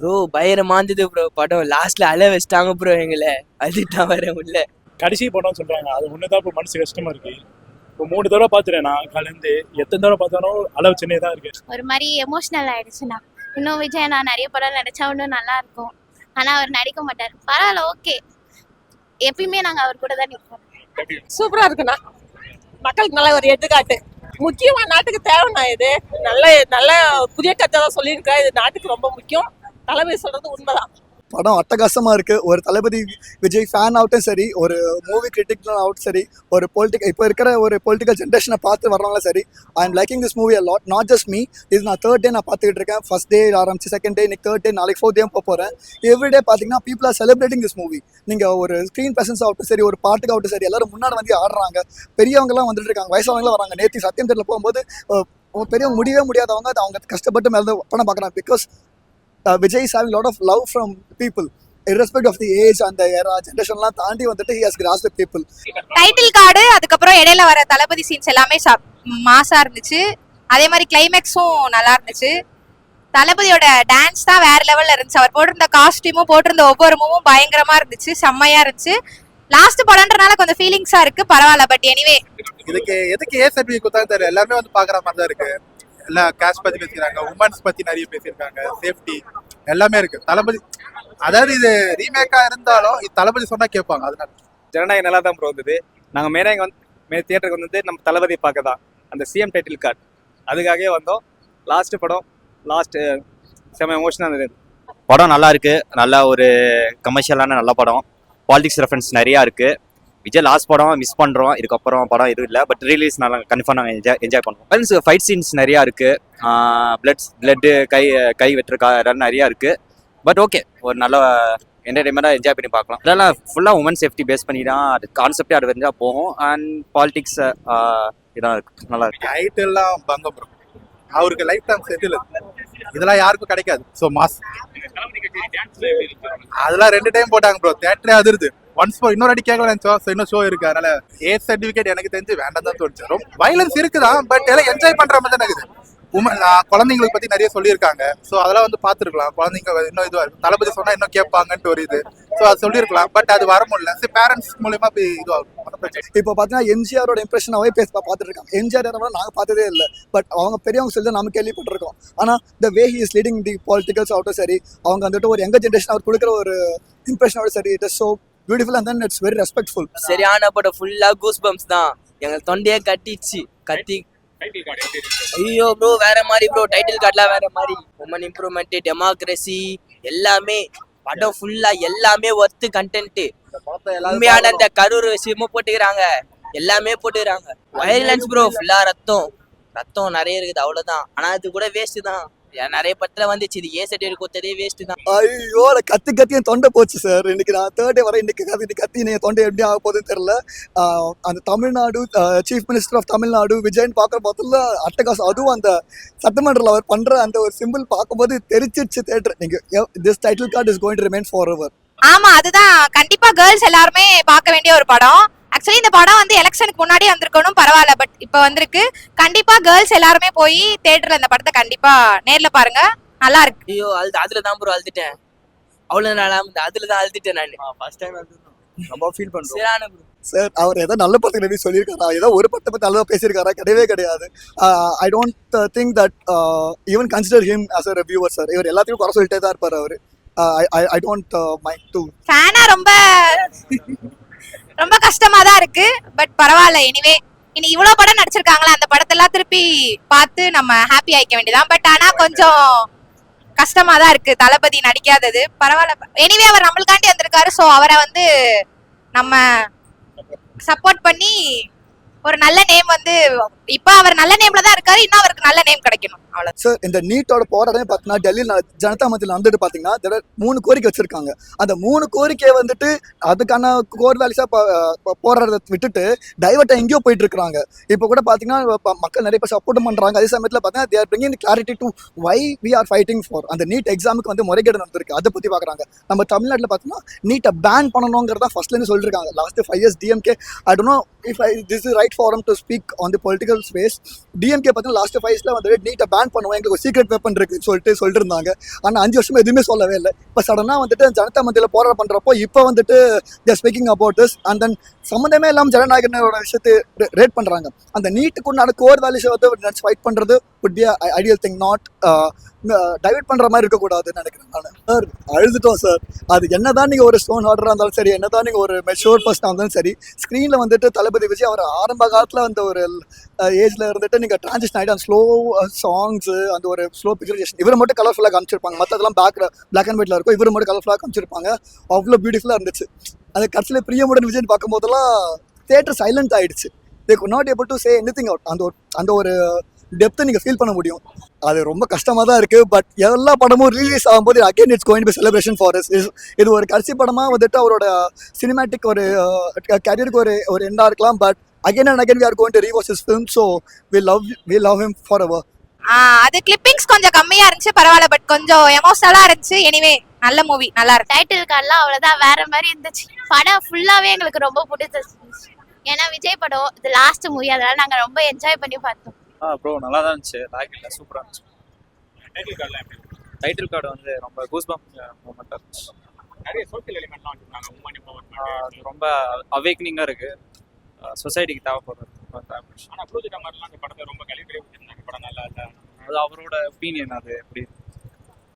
Bro பயங்கரமா இருந்தது bro. படம் லாஸ்ட்ல அழ வச்சிட்டாங்க ப்ரோ எங்களை. அதுதான் வர உள்ள கடைசி படம் சொல்றாங்க, அது ஒண்ணுதான் இப்போ மனசு கஷ்டமா இருக்கு. இப்போ 3 தடவை பார்த்துட்டேன் நான் கலந்து. எத்தனை தடவை பார்த்தாலும் அளவு சின்னே தான் இருக்கு. ஒரு மாதிரி எமோஷனல் ஆயிடுச்சுண்ணா. இன்னும் விஜய் நான் நிறைய படம் நடிச்சா இன்னும் நல்லா இருக்கும். ஆனா அவர் நடிக்க மாட்டார். பரவாயில்ல, ஓகே. எப்பயுமே நாங்க அவர் கூட தான் நிற்போம். சூப்பரா இருக்குண்ணா. மக்களுக்கு நல்ல ஒரு எடுத்துக்காட்டு. முக்கியமா நாட்டுக்கு தேவைண்ணா இது. நல்ல நல்ல புதிய கதை தான் சொல்லியிருக்கா. இது நாட்டுக்கு ரொம்ப முக்கியம். தலைமை சொல்றது உண்மைதான். படம் அட்டகாசமா இருக்கு. ஒரு தளபதி விஜய் ஃபேன் ஆகட்டும் சரி, ஒரு மூவி கிரிட்டிக் ஆகட்டும் சரி, ஒரு இப்போ இருக்கிற ஒரு பொலிட்டிக்கல் ஜென்ரேஷனை பார்த்து வர்றவங்களும் சரி, I am liking this movie a lot. Not just me, இது நான் 3rd டே நான் பார்த்துக்கிட்டு இருக்கேன். ஃபர்ஸ்ட் டே ஆரம்பிச்சு 2nd டே, இன்னைக்கு 3rd டே, நாளைக்கு 4th டே போகிறேன். எவ்ரிடே பார்த்தீங்கன்னா people are celebrating this movie. நீங்கள் ஒரு ஸ்க்ரீன் ப்ரெசன்ஸ் ஆகட்டும் சரி, ஒரு பாட்டுக்கு ஆகட்டும் சரி, எல்லாரும் முன்னாடி வந்து ஆடுறாங்க. பெரியவங்கலாம் வந்துட்டு இருக்காங்க, வயசானவங்களாம் வராங்க. நேற்று சத்தியம் தேட்டரில் போகும்போது பெரியவங்க முடியவே முடியாதவங்க அது அவங்க கஷ்டப்பட்டு மேலே படம் பார்க்குறாங்க. Because Vijay is having a lot of love from people, irrespective of the age and the era, generation தாண்டி வந்துட்டு he has grasped the people. Title card, அதுக்கப்புறம் இடையில வர தளபதி சீன்ஸ் எல்லாமே மாசா இருந்துச்சு. அதே மாதிரி கிளைமேக்ஸும் நல்லா இருந்துச்சு. தளபதியோட டான்ஸ் தான் வேற லெவல்ல இருந்துச்சு. அவர் போட்டிருந்த காஸ்டியூமும் போட்டிருந்த ஒவ்வொரு மூவும் பயங்கரமா இருந்துச்சு, செம்மையா இருந்துச்சு. லாஸ்ட் படம்ன்றனால கொஞ்சம் ஃபீலிங்ஸா இருக்கு, பரவாயில்ல. பட் எனிவே இதுக்கு எதுக்கு ஏ சர்டிஃபிகேட் கொடுத்தாங்க தெரியல. எல்லாருமே வந்து பாக்குற மாதிரி தான் இருக்கு. எல்லாம் கேஷ் பத்தி பேசிக்கிறாங்க, உமன்ஸ் பத்தி நிறைய பேசியிருக்காங்க, சேஃப்டி எல்லாமே இருக்கு. தளபதி அதாவது இது ரீமேக்கா இருந்தாலும் இது தளபதி சொன்னா கேட்பாங்க. அதனால ஜனநாயகம் நல்லா தான் ப்ரோ வந்தது. நாங்கள் மெயினாக இங்கே வந்து தியேட்டருக்கு வந்தது நம்ம தளபதி பார்க்க தான். அந்த சிஎம் டைட்டில் கார்டு அதுக்காகவே வந்தோம். லாஸ்ட் படம் செம எமோஷனாக இருந்தது. படம் நல்லா இருக்கு. நல்ல ஒரு கமர்ஷியலான நல்ல படம். பாலிடிக்ஸ் ரெஃபரன்ஸ் நிறையா இருக்கு. விஜய் லாஸ்ட் படம் மிஸ் பண்ணுறோம். இதுக்கப்புறம் படம் எதுவும் இல்லை. பட் ரிலீஸ் நல்லா கன்ஃபார்ம் நாங்கள் என்ஜாய் பண்ணுவோம். ஃபைட் சீன்ஸ் நிறையா இருக்குது. பிளட்டு கை வெட்டுற நிறையா இருக்குது. பட் ஓகே, ஒரு நல்ல என்டர்டைன்மெண்ட்டாக என்ஜாய் பண்ணி பார்க்கலாம். இதெல்லாம் ஃபுல்லாக உமன் சேஃப்டி பேஸ் பண்ணி தான் அது கான்செப்டே அது வரைஞ்சா போகும். அண்ட் பாலிடிக்ஸ் இதான் இருக்குது, நல்லா இருக்கு. ஹைட் எல்லாம் பங்கம் ப்ரோ. அவருக்கு லைஃப் டைம் செட்டில் இதெல்லாம் யாருக்கும் கிடைக்காது. ஸோ மாஸ் அதெல்லாம் 2 டைம் போட்டாங்க ப்ரோ. தேட்டரே அதிருது. ஒன்ஸ் இன்னொரு அடி கேட்கலாம் நினைச்சோம். இன்னும் ஷோ இருக்கு. அதனால ஏ சர்டிஃபிகேட் எனக்கு தெரிஞ்சு வேண்டாம் தான் தோணுச்சு. ரொம்ப வயலன்ஸ் இருக்குதான், பட் எல்லாம் என்ஜாய் பண்ற மாதிரி தான் இருக்குது. குழந்தைங்களுக்கு பத்தி நிறைய சொல்லியிருக்காங்க. ஸோ அதெல்லாம் வந்து பார்த்துருக்கலாம். குழந்தைங்க இன்னும் இதுவாக இருக்கும். தளபதி சொன்னா இன்னும் கேட்பாங்கன்ட்டு ஒரு இது. ஸோ அது சொல்லியிருக்கலாம். பட் அது வர முடியல. சரி, பேரண்ட்ஸ் மூலமா போய் இதுவாகும். இப்போ பார்த்தீங்கன்னா எம்ஜிஆரோட இம்ப்ரெஷனாவே பார்த்துட்டு இருக்காங்க. எம்ஜிஆர் நாங்கள் பார்த்ததே இல்லை. பட் அவங்க பெரியவங்க சொல்லி நம்ம கேள்விப்பட்டிருக்கோம். ஆனால் த way he is leading the politicals ஆகட்டும் சரி, அவங்க வந்துட்டு ஒரு யங்கர் ஜென்ரேஷன் அவர் கொடுக்குற ஒரு இம்ப்ரெஷனோட சரி, it is so beautiful and then it's very respectful. சரியான படம், ஃபுல்லா கூஸ் பம்ப்ஸ் தான். எங்க தொண்டையே கட்டிச்சு. ஐயோ ப்ரோ, வேற மாதிரி ப்ரோ. டைட்டில் கார்டுலாம் வேற மாதிரி. உமன் இம்ப்ரூவ்மெண்ட், டெமோக்ரஸி எல்லாமே படம் ஃபுல்லா எல்லாமே ஒர்த்து கண்டென்ட். உண்மையான அந்த கரூர் விஷயமும் போட்டுக்கிறாங்க, எல்லாமே போட்டுக்கிறாங்க. வயலன்ஸ் ப்ரோ, ஃபுல்லா ரத்தம் நிறைய இருக்குது, அவ்வளவுதான். ஆனா அது கூட வேஸ்ட் தான். நிறைய படத்துல வந்துச்சு. இது ஏ சர்டிஃபிகேட் கொடுத்ததே வேஸ்ட் தான். ஐயோ, கத்தி என் தொண்டை போச்சு சார். இன்னைக்கு நான் 3rd டே வர இன்னைக்கு கத்தி என் தொண்டை எப்படி ஆக போகுதுன்னு தெரியல. அந்த Tamil Nadu chief minister of Tamil Nadu Vijayan பார்க்குற பார்த்தல அட்டகாசம். அதுவும் அந்த சட்டமன்றத்தில் அவர் பண்ற அந்த ஒரு சிம்பிள் பார்க்கும்போது தெரிச்சிருச்சு தேட்டர். நீங்க this title card is going to remain for ever. ஆமா, அதுதான் கண்டிப்பா கேர்ள்ஸ் எல்லாருமே பார்க்க வேண்டிய ஒரு படம். ஆக்சுவலி இந்த படம் வந்து எலெக்ஷனுக்கு முன்னாடி வந்திருக்கணும், பரவாயில்ல. பட் இப்போ வந்திருக்கு. கண்டிப்பா கேர்ள்ஸ் எல்லாருமே போய் தியேட்டர்ல இந்த படத்தை கண்டிப்பா நேர்ல பாருங்க, நல்லா இருக்கு. ஐயோ, அதுல தான் ப்ரோ அழுதுட்டேன். அவ்வளவு நாளா அதுல தான் அழுதுட்டேன் நான். ஃபர்ஸ்ட் டைம் ரொம்ப ஃபீல் பண்றேன். சரியான ப்ரோ. சார், அவர் ஏதோ நல்ல படத்தை எப்படி சொல்லியிருக்காரா? ஏதோ ஒரு படத்தை பற்றி நல்லதாக பேசியிருக்காரா? கிடையவே கிடையாது. I don't think that even consider him as a reviewer sir. இவர் எல்லாத்தையும் குறை சொல்லிட்டே தான் இருப்பார் அவர். ஐ டோன்ட் மைண்ட் டு ஃபேனா ரொம்ப கஷ்டமா தான் இருக்கு. பட் பரவாயில்ல. எனிவே இனி இவ்வளவு படம் நடிச்சிருக்காங்களா, அந்த படத்தெல்லாம் திருப்பி பார்த்து நம்ம ஹாப்பி ஆயிக்க வேண்டியதான். பட் ஆனா கொஞ்சம் கஷ்டமா தான் இருக்கு தளபதி நடிக்காதது. பரவாயில்ல. எனிவே அவர் நம்மளுக்காண்டி வந்திருக்காரு. ஸோ அவரை வந்து நம்ம சப்போர்ட் பண்ணி ஒரு நல்ல நேம் வந்து இப்ப அவர் நல்ல நேம்ல தான் இருக்காரு. இன்னும் அவருக்கு நல்ல நேம் கிடைக்கணும். அவ்வளவு சார். இந்த நீட்டோட போராட்டமே பார்த்தீங்கன்னா டெல்லியில் ஜனதா மத்தியில் வந்துட்டு பார்த்தீங்கன்னா 3 கோரிக்கை வச்சிருக்காங்க. அந்த 3 கோரிக்கையை வந்துட்டு அதுக்கான கோர் வேல்யூஸா போராடுறத விட்டுட்டு டைவர்ட்டா எங்கேயோ போயிட்டு இருக்காங்க. இப்போ கூட பார்த்தீங்கன்னா மக்கள் நிறைய பேர் சப்போர்ட் பண்றாங்க. அதே சமயத்தில் பார்த்தீங்கன்னா they are bringing clarity to why we are fighting for. அந்த நீட் எக்ஸாமுக்கு வந்து முறைகேடு நடந்திருக்கு, அதை பத்தி பாக்குறாங்க. நம்ம தமிழ்நாட்டில் பார்த்தீங்கன்னா நீட்டை பேன் பண்ணணுங்கிறதா ஃபர்ஸ்ட்ல இருந்து சொல்லிருக்காங்க. Last 5 years DMK. I don't know if this is right right forum to speak on the political space. DMK பார்த்தீங்கன்னா லாஸ்ட் 5 இயர்ஸ்ல வந்துட்டு நீட்டை பேன் பண்ணுவோம், எங்களுக்கு ஒரு சீக்ரெட் வெப்பன் இருக்குன்னு சொல்லிட்டு இருந்தாங்க. ஆனால் 5 வருஷமா எதுவுமே சொல்லவே இல்லை. இப்போ சடனாக வந்துட்டு ஜனதா மத்தியில் போராட்டம் பண்ணுறப்போ இப்போ வந்துட்டு they're speaking about this. And then சம்மந்தமே இல்லாமல் ஜனநாயகனோட விஷயத்தை ரேட் பண்ணுறாங்க. அந்த நீட்டுக்குண்டான கோர் வேல்யூஸை வந்து ஃபைட் பண்ணுறது would be a ideal thing, not divert பண்ணுற மாதிரி இருக்கக்கூடாதுன்னு நினைக்கிறேன் நான். சார் அழுதுட்டோம் சார். அது என்னதான் நீங்கள் ஒரு ஸ்டோன் ஹார்டராக இருந்தாலும் சரி, என்னதான் நீங்கள் ஒரு மெச்சூர் பர்சனாக இருந்தாலும் சரி, ஸ்க்ரீனில் வந்துட்டு தளபதி விஜய் அவர் ஆரம்ப காலத்தில் அந்த ஒரு ஏஜில் இருந்துட்டு நீங்கள் ட்ரான்சிஷன் ஆகிட்டு அந்த ஸ்லோ சாங்ஸு, அந்த ஒரு ஸ்லோ பிக்சரைசேஷன், இவர் மட்டும் கலர்ஃபுல்லாக காமிச்சிருப்பாங்க, மற்றதெல்லாம் பிளாக் அண்ட் ஒயிட்டில் இருக்கும், இவர் மட்டும் கலர்ஃபுல்லாக காமிச்சிருப்பாங்க. அவ்வளோ பியூட்டிஃபுல்லாக இருந்துச்சு. அது கடைசியில் பிரியமுடன் விஜய் பார்க்கும்போதெல்லாம் தியேட்டர் சைலண்ட் ஆகிடுச்சு. தே could not able to say anything out. அந்த ஒரு டெப்த்தை நீங்கள் ஃபீல் பண்ண முடியும். அது ரொம்ப கஷ்டமாக தான் இருக்குது. பட் எல்லா படமும் ரிலீஸ் ஆகும்போது again it's going to be celebration for us. இது ஒரு கடைசி படமாக வந்துட்டு அவரோட சினிமேட்டிக் ஒரு கேரியருக்கு ஒரு எண்டாக இருக்கலாம். But again and again we are going to rewatch his film. So we love him forever. அது கிளிப்பிங்ஸ் கொஞ்சம் கம்மியா இருந்துச்சு, பரவாயில்ல. பட் கொஞ்சம் எமோஷனலா இருந்துச்சு. எனிவே நல்ல மூவி, நல்லா இருக்கு. டைட்டில் கார்டெலாம் அவ்வளோதான், வேற மாதிரி இருந்துச்சு. படம் ஃபுல்லாகவே எங்களுக்கு ரொம்ப பிடிச்சிருந்துச்சு. ஏன்னா விஜய் படம் இது லாஸ்ட் மூவி, அதனால நாங்கள் ரொம்ப என்ஜாய் பண்ணி பார்த்தோம். ப்ரோ நல்லா தான் இருந்துச்சு, லாக் இல்லை, சூப்பராக இருந்துச்சு. டைட்டில் கார்டு வந்து ரொம்ப கூஸ்பம்ப் மூமெண்ட்டாக இருந்துச்சு. நிறைய சோஷியல் எலிமெண்ட்லாம் வச்சுருந்தாங்க. உமன் அது ரொம்ப அவேக்னிங்காக இருக்குது, சொசைட்டிக்கு தேவைப்படுறது. ஆனால் ப்ரோஜெக்ட் மாதிரிலாம் அந்த படத்தை ரொம்ப கழிவுகளே வச்சுருந்தாங்க. படம் நல்லா இல்லை, அது அவரோட ஒப்பீனியன். அது எப்படி